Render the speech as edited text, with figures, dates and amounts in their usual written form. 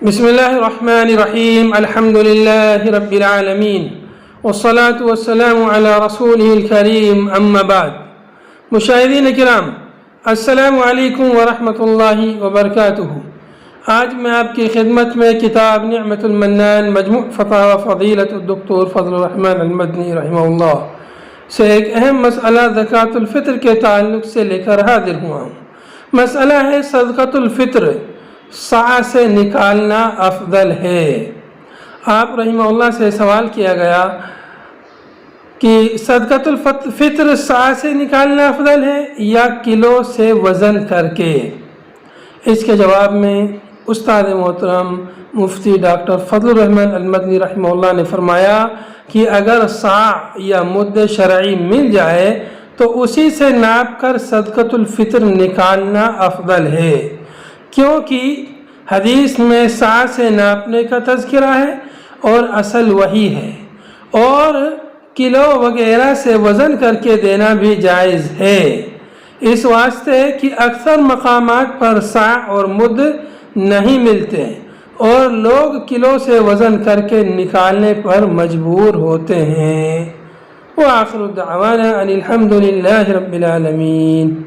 بسم اللہ الرحمن الرحیم الحمد للہ رب العالمین والصلاة والسلام علی رسولہ الکریم اما بعد۔ مشاہدین کرام، السلام علیکم ورحمۃ اللہ وبرکاتہ۔ آج میں آپ کی خدمت میں کتاب نعمت المنان مجموع فتاوی فضیلۃ الدکتور فضل الرحمن المدنی رحمہ اللہ سے ایک اہم مسئلہ زکوٰۃ الفطر کے تعلق سے لے کر حاضر ہوا ہوں۔ مسئلہ ہے صدقۃ الفطر سع سے نکالنا افضل ہے۔ آپ رحمہ اللہ سے سوال کیا گیا کہ صدقۃ الفطر سع سے نکالنا افضل ہے یا کلو سے وزن کر کے؟ اس کے جواب میں استاد محترم مفتی ڈاکٹر فضل الرحمن المدنی رحمہ اللہ نے فرمایا کہ اگر سع یا مد شرعی مل جائے تو اسی سے ناپ کر صدقۃ الفطر نکالنا افضل ہے، کیونکہ حدیث میں سع سے ناپنے کا تذکرہ ہے اور اصل وہی ہے، اور کلو وغیرہ سے وزن کر کے دینا بھی جائز ہے، اس واسطے کہ اکثر مقامات پر سع اور مد نہیں ملتے اور لوگ کلو سے وزن کر کے نکالنے پر مجبور ہوتے ہیں۔ وآخر دعوانا ان الحمد للہ رب العالمین۔